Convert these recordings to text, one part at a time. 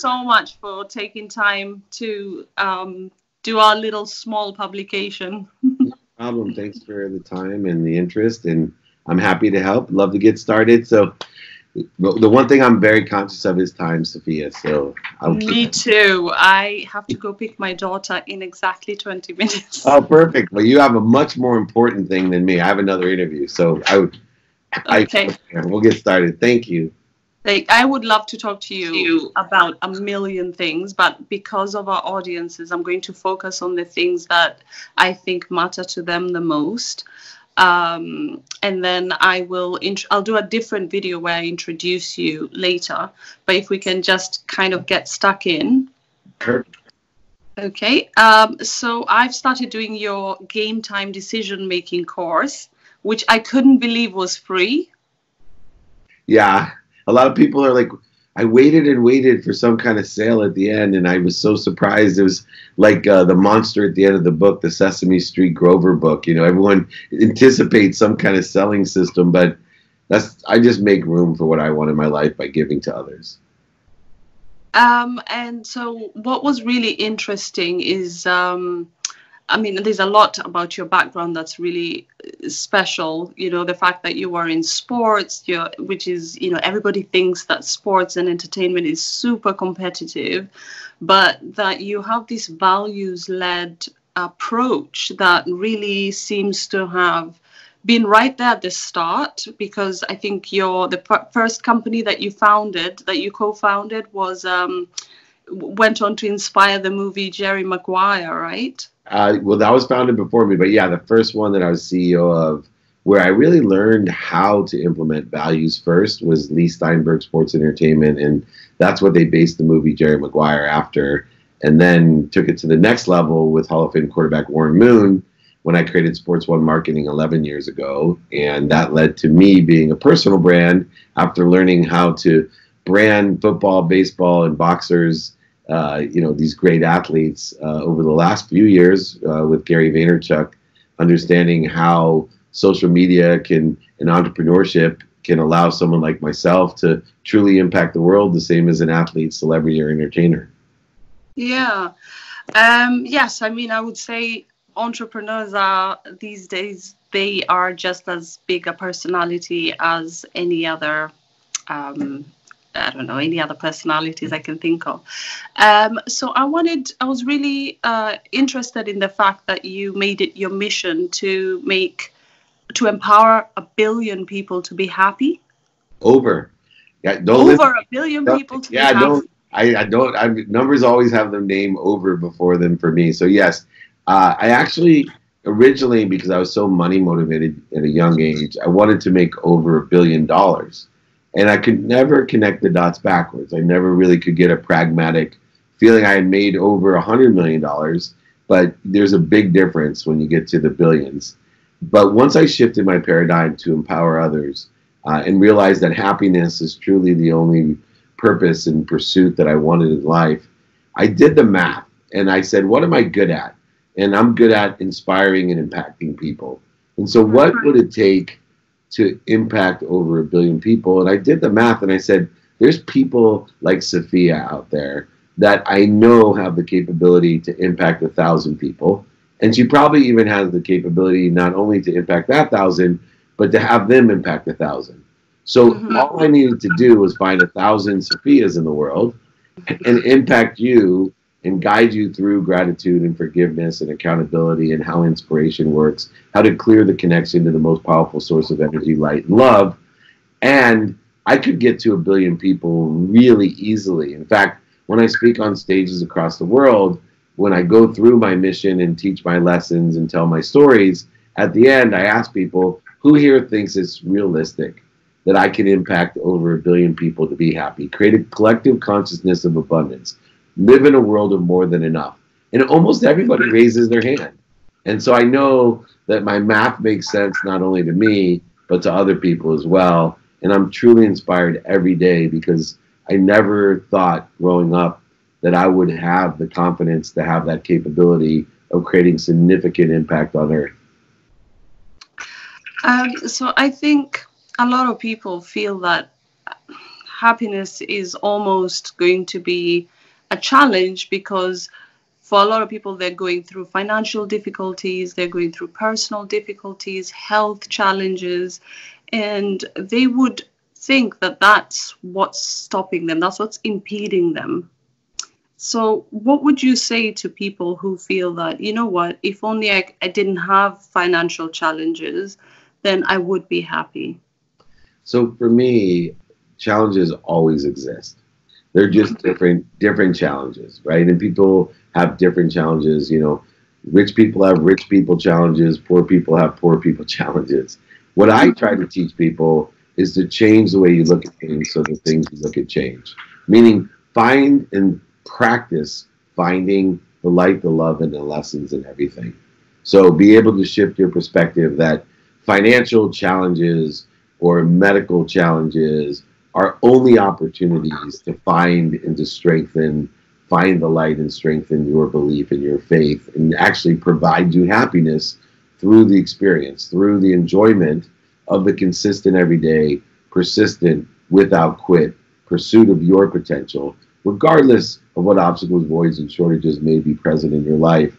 so much for taking time to do our little small publication. No problem. Thanks for the time and the interest, and I'm happy to help. Love to get started. So the one thing I'm very conscious of is time, Safiya. So Me too. I have to go pick my daughter in exactly 20 minutes. Oh, perfect. Well, you have a much more important thing than me. I have another interview, so Okay. We'll get started. Thank you. Like, I would love to talk to you about a million things, but because of our audiences, I'm going to focus on the things that I think matter to them the most. And then I'll do a different video where I introduce you later. But if we can just kind of get stuck in. Perfect. Okay. So I've started doing your game time decision making course, which I couldn't believe was free. Yeah. A lot of people are like, I waited and waited for some kind of sale at the end, and I was so surprised. It was like the monster at the end of the book, the Sesame Street Grover book. You know, everyone anticipates some kind of selling system, but I just make room for what I want in my life by giving to others. And so what was really interesting is, I mean, there's a lot about your background that's really special. You know, the fact that you were in sports, which is, you know, everybody thinks that sports and entertainment is super competitive, but that you have this values-led approach that really seems to have been right there at the start, because I think the first company that you co-founded was went on to inspire the movie Jerry Maguire, right? Well, that was founded before me, but yeah, the first one that I was CEO of, where I really learned how to implement values first, was Lee Steinberg Sports Entertainment, and that's what they based the movie Jerry Maguire after, and then took it to the next level with Hall of Fame quarterback Warren Moon when I created Sports One Marketing 11 years ago, and that led to me being a personal brand after learning how to brand football, baseball, and boxers. You know, these great athletes over the last few years with Gary Vaynerchuk, understanding how social media and entrepreneurship can allow someone like myself to truly impact the world the same as an athlete, celebrity, or entertainer. Yeah. Yes, I mean, I would say entrepreneurs are these days, they are just as big a personality as any other I don't know, any other personalities I can think of. So I was really interested in the fact that you made it your mission to empower 1 billion people to be happy. Over. Yeah, over 1 billion people to be happy. Numbers always have their name over before them for me. So yes, I actually originally, because I was so money motivated at a young age, I wanted to make over $1 billion. And I could never connect the dots backwards. I never really could get a pragmatic feeling I had made over $100 million. But there's a big difference when you get to the billions. But once I shifted my paradigm to empower others and realized that happiness is truly the only purpose and pursuit that I wanted in life, I did the math. And I said, what am I good at? And I'm good at inspiring and impacting people. And so what would it take to impact over 1 billion people? And I did the math and I said, there's people like Safiya out there that I know have the capability to impact 1,000 people. And she probably even has the capability not only to impact that 1,000, but to have them impact 1,000. So all I needed to do was find 1,000 Safiyas in the world and impact you and guide you through gratitude and forgiveness and accountability and how inspiration works, how to clear the connection to the most powerful source of energy, light, and love. And I could get to 1 billion people really easily. In fact, when I speak on stages across the world, when I go through my mission and teach my lessons and tell my stories, at the end I ask people, who here thinks it's realistic that I can impact over 1 billion people to be happy, create a collective consciousness of abundance, live in a world of more than enough? And almost everybody raises their hand. And so I know that my math makes sense not only to me, but to other people as well. And I'm truly inspired every day because I never thought growing up that I would have the confidence to have that capability of creating significant impact on Earth. So I think a lot of people feel that happiness is almost going to be a challenge, because for a lot of people, they're going through financial difficulties, they're going through personal difficulties, health challenges, and they would think that that's what's stopping them, that's what's impeding them. So what would you say to people who feel that, you know what, if only I didn't have financial challenges, then I would be happy? So for me, challenges always exist. They're just different challenges, right? And people have different challenges. You know, rich people have rich people challenges, poor people have poor people challenges. What I try to teach people is to change the way you look at things so the things you look at change. Meaning, find and practice finding the light, the love, and the lessons in everything. So be able to shift your perspective that financial challenges or medical challenges are only opportunities to find and to strengthen, find the light and strengthen your belief in your faith, and actually provide you happiness through the experience, through the enjoyment of the consistent, everyday, persistent, without quit pursuit of your potential, regardless of what obstacles, voids, and shortages may be present in your life.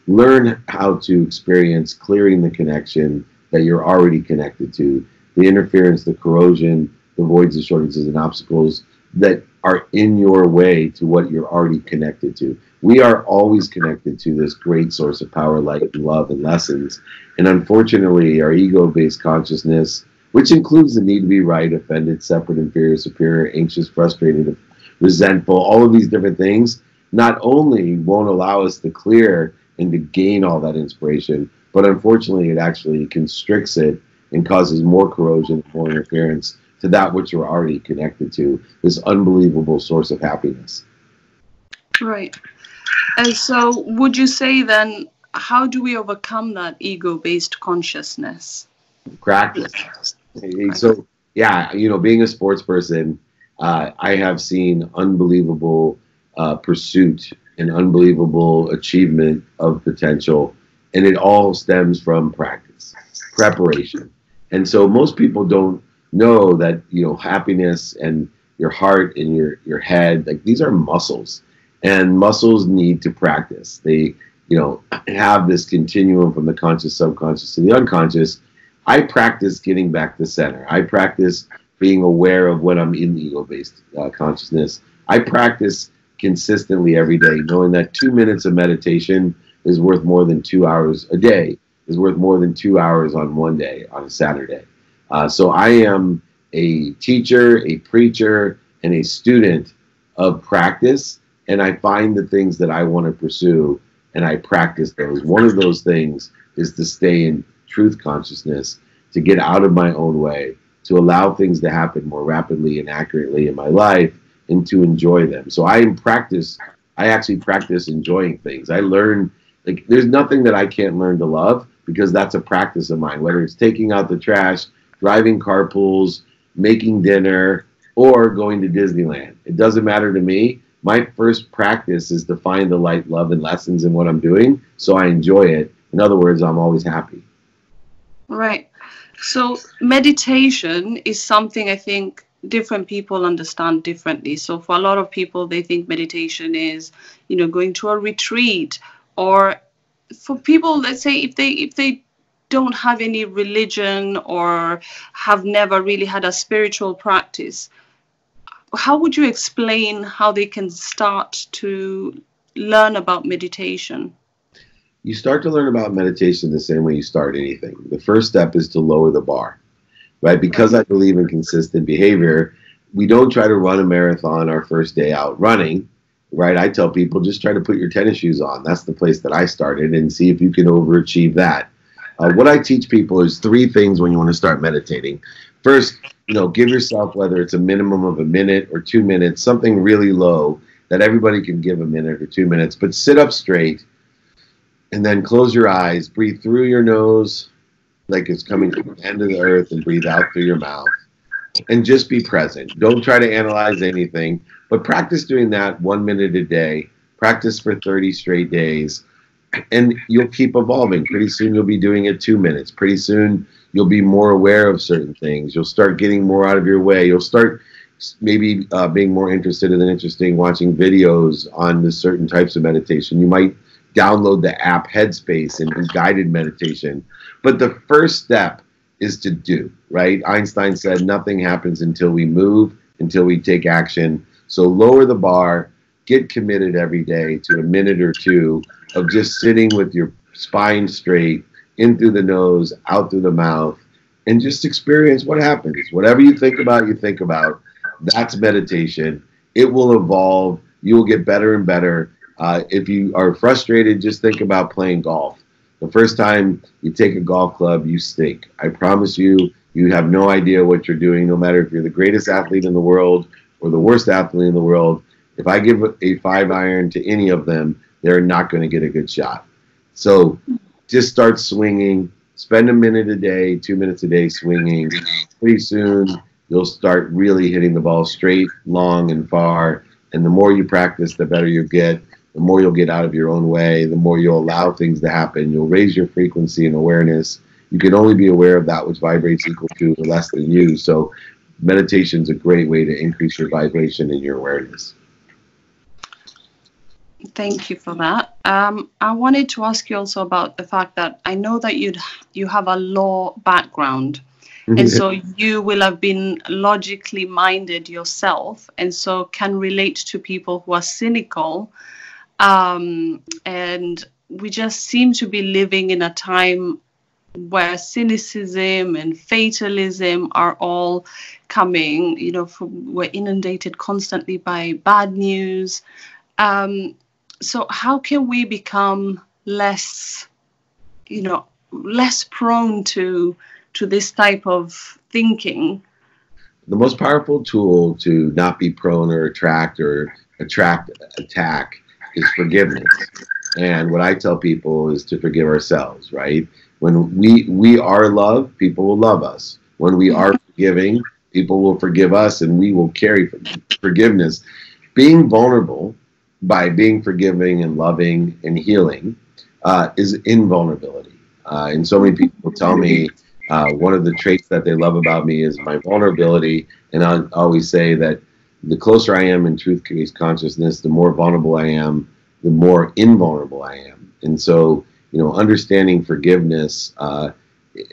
Learn how to experience clearing the connection that you're already connected to, the interference, the corrosion, the voids, the shortages, and obstacles that are in your way to what you're already connected to. We are always connected to this great source of power, light, and love, and lessons. And unfortunately, our ego-based consciousness, which includes the need to be right, offended, separate, inferior, superior, anxious, frustrated, resentful, all of these different things, not only won't allow us to clear and to gain all that inspiration, but unfortunately it actually constricts it and causes more corrosion, more interference to that which you're already connected to, this unbelievable source of happiness. Right. And so would you say then, how do we overcome that ego-based consciousness? Practice. So, yeah, you know, being a sports person, I have seen unbelievable pursuit and unbelievable achievement of potential, and it all stems from practice, preparation. And so most people don't know that, you know, happiness and your heart and your head, like, these are muscles, and muscles need to practice. They, you know, have this continuum from the conscious, subconscious to the unconscious. I practice getting back to center. I practice being aware of when I'm in ego-based consciousness. I practice consistently every day, knowing that 2 minutes of meditation is worth more than 2 hours a day, is worth more than 2 hours on one day, on a Saturday. So I am a teacher, a preacher, and a student of practice, and I find the things that I want to pursue, and I practice those. One of those things is to stay in truth consciousness, to get out of my own way, to allow things to happen more rapidly and accurately in my life, and to enjoy them. So I actually practice enjoying things. I learn, like, there's nothing that I can't learn to love, because that's a practice of mine, whether it's taking out the trash, driving carpools, making dinner, or going to Disneyland. It doesn't matter to me. My first practice is to find the light, love, and lessons in what I'm doing, so I enjoy it. In other words, I'm always happy. Right. So meditation is something I think different people understand differently. So for a lot of people, they think meditation is, you know, going to a retreat, or for people, let's say, if they don't have any religion or have never really had a spiritual practice, how would you explain how they can start to learn about meditation? You start to learn about meditation the same way you start anything. The first step is to lower the bar, right? Because I believe in consistent behavior, we don't try to run a marathon our first day out running, right? I tell people, just try to put your tennis shoes on. That's the place that I started, and see if you can overachieve that. What I teach people is 3 things when you want to start meditating. First, you know, give yourself, whether it's a minimum of a minute or 2 minutes, something really low that everybody can give a minute or 2 minutes, but sit up straight. And then close your eyes, breathe through your nose like it's coming from the end of the earth, and breathe out through your mouth. And just be present. Don't try to analyze anything, but practice doing that 1 minute a day. Practice for 30 straight days, and you'll keep evolving. Pretty soon you'll be doing it 2 minutes. Pretty soon you'll be more aware of certain things. You'll start getting more out of your way. You'll start maybe being more interested and interesting watching videos on the certain types of meditation. You might download the app Headspace and guided meditation. But the first step is to do, right? Einstein said nothing happens until we move, until we take action. So lower the bar, get committed every day to a minute or two of just sitting with your spine straight, in through the nose, out through the mouth, and just experience what happens. Whatever you think about, that's meditation. It will evolve. You will get better and better. If you are frustrated, just think about playing golf. The first time you take a golf club, you stink. I promise you, you have no idea what you're doing, no matter if you're the greatest athlete in the world or the worst athlete in the world. If I give a 5-iron to any of them, they're not going to get a good shot. So just start swinging. Spend a minute a day, 2 minutes a day swinging. Pretty soon, you'll start really hitting the ball straight, long, and far. And the more you practice, the better you get. The more you'll get out of your own way, the more you'll allow things to happen. You'll raise your frequency and awareness. You can only be aware of that which vibrates equal to or less than you. So meditation is a great way to increase your vibration and your awareness. Thank you for that. I wanted to ask you also about the fact that I know that you have a law background. And so you will have been logically minded yourself, and so can relate to people who are cynical. And we just seem to be living in a time where cynicism and fatalism are all coming. We're inundated constantly by bad news. So how can we become less prone to this type of thinking? The most powerful tool to not be prone or attract attack is forgiveness. And what I tell people is to forgive ourselves, right? When we are love, people will love us. When we are forgiving, people will forgive us, and we will carry forgiveness. Being vulnerable by being forgiving and loving and healing is invulnerability. And so many people tell me one of the traits that they love about me is my vulnerability. And I always say that the closer I am in truth-based consciousness, the more vulnerable I am, the more invulnerable I am. And so, understanding forgiveness, and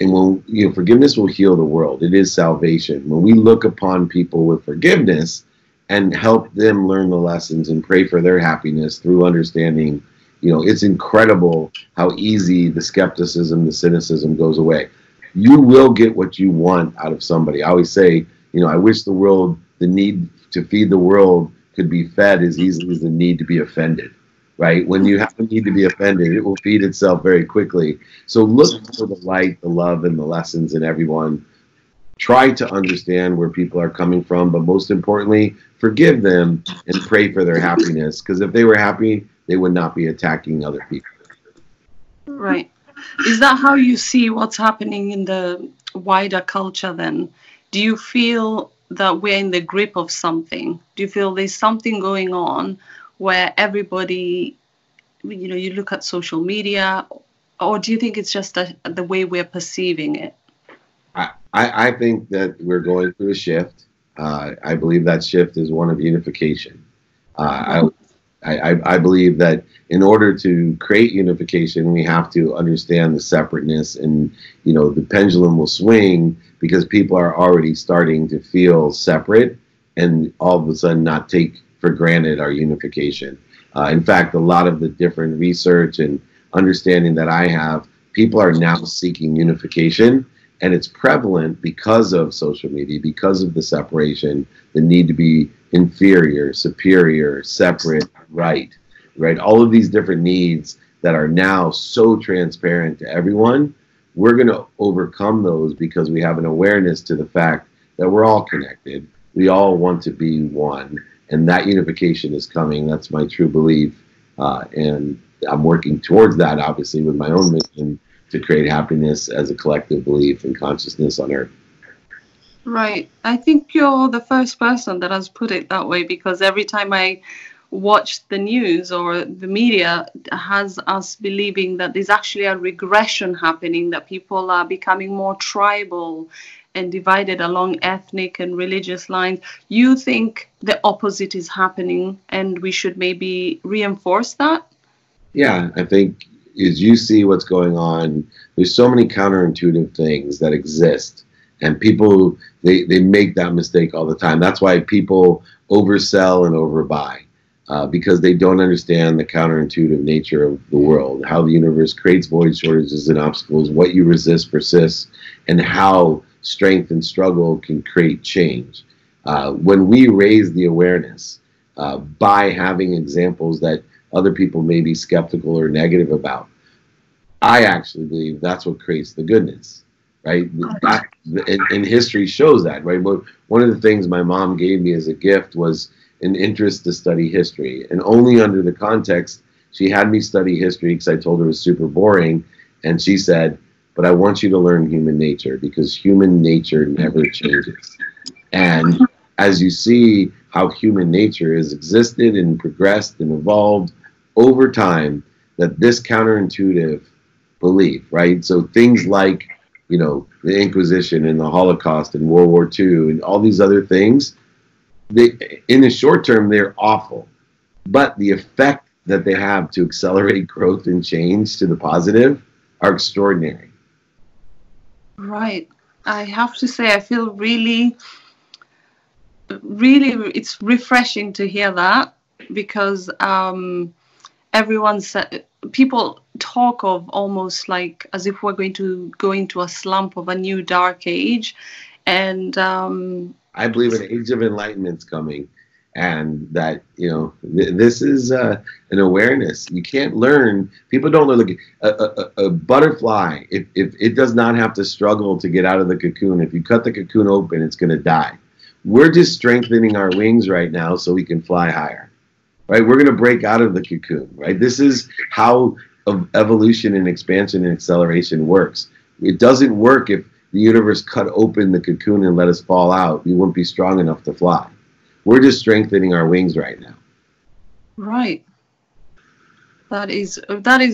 when forgiveness will heal the world. It is salvation. When we look upon people with forgiveness and help them learn the lessons and pray for their happiness through understanding, it's incredible how easy the skepticism, the cynicism goes away. You will get what you want out of somebody. I always say, I wish the need to feed the world could be fed as easily as the need to be offended, right? When you have the need to be offended, it will feed itself very quickly. So look for the light, the love, and the lessons in everyone. Try to understand where people are coming from, but most importantly, forgive them and pray for their happiness. Because if they were happy, they would not be attacking other people. Right. Is that how you see what's happening in the wider culture then? Do you feel that we're in the grip of something? Do you feel there's something going on where everybody, you look at social media, or do you think it's just the way we're perceiving it? I think that we're going through a shift. I believe that shift is one of unification. I believe that in order to create unification, we have to understand the separateness, and the pendulum will swing because people are already starting to feel separate and all of a sudden not take for granted our unification. In fact, a lot of the different research and understanding that I have, people are now seeking unification, and it's prevalent because of social media, because of the separation, the need to be inferior, superior, separate, right? All of these different needs that are now so transparent to everyone, we're going to overcome those because we have an awareness to the fact that we're all connected. We all want to be one, and that unification is coming. That's my true belief, and I'm working towards that, obviously, with my own mission to create happiness as a collective belief and consciousness on Earth. Right. I think you're the first person that has put it that way, because every time I watch the news or the media has us believing that there's actually a regression happening, that people are becoming more tribal and divided along ethnic and religious lines. You think the opposite is happening and we should maybe reinforce that? Yeah, I think as you see what's going on, there's so many counterintuitive things that exist, and people, they make that mistake all the time. That's why people oversell and overbuy, because they don't understand the counterintuitive nature of the world, how the universe creates void, shortages, and obstacles, what you resist persists, and how strength and struggle can create change. When we raise the awareness by having examples that other people may be skeptical or negative about, I actually believe that's what creates the goodness, right? And history shows that, right? One of the things my mom gave me as a gift was an interest to study history, and only under the context, she had me study history because I told her it was super boring, and she said, but I want you to learn human nature, because human nature never changes. And as you see how human nature has existed and progressed and evolved over time, that this counterintuitive belief, right? So things like, you know, the Inquisition and the Holocaust and World War II and all these other things, they, in the short term, they're awful. But the effect that they have to accelerate growth and change to the positive are extraordinary. Right. I have to say, I feel really, really, it's refreshing to hear that, because everyone said, people talk of almost like as if we're going to go into a slump of a new dark age. And I believe an age of enlightenment's coming, and that, you know, this is an awareness. You can't learn. People don't learn. Like a butterfly, if it does not have to struggle to get out of the cocoon. If you cut the cocoon open, it's going to die. We're just strengthening our wings right now so we can fly higher, right? We're going to break out of the cocoon, right? This is how evolution and expansion and acceleration works. It doesn't work if the universe cut open the cocoon and let us fall out. We wouldn't be strong enough to fly. We're just strengthening our wings right now. Right. That is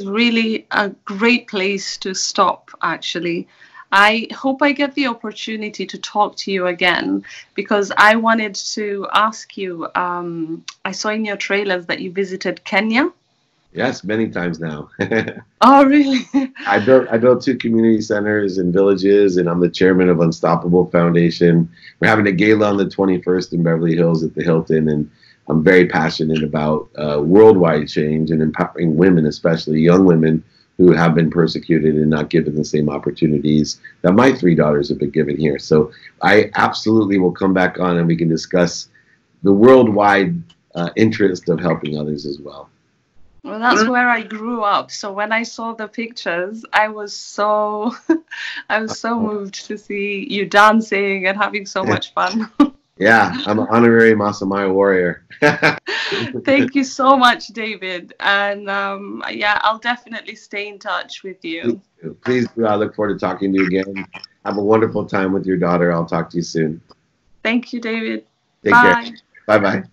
really a great place to stop, actually. I hope I get the opportunity to talk to you again, because I wanted to ask you, I saw in your trailers that you visited Kenya. Yes, many times now. Oh, really? I built 2 community centers in villages, and I'm the chairman of Unstoppable Foundation. We're having a gala on the 21st in Beverly Hills at the Hilton, and I'm very passionate about worldwide change and empowering women, especially young women who have been persecuted and not given the same opportunities that my 3 daughters have been given here. So I absolutely will come back on, and we can discuss the worldwide interest of helping others as well. Well, that's where I grew up. So when I saw the pictures, I was so moved to see you dancing and having so much fun. Yeah, I'm an honorary Maasai warrior. Thank you so much, David. And yeah, I'll definitely stay in touch with you. Please do. I look forward to talking to you again. Have a wonderful time with your daughter. I'll talk to you soon. Thank you, David. Take Bye. care. Bye-bye.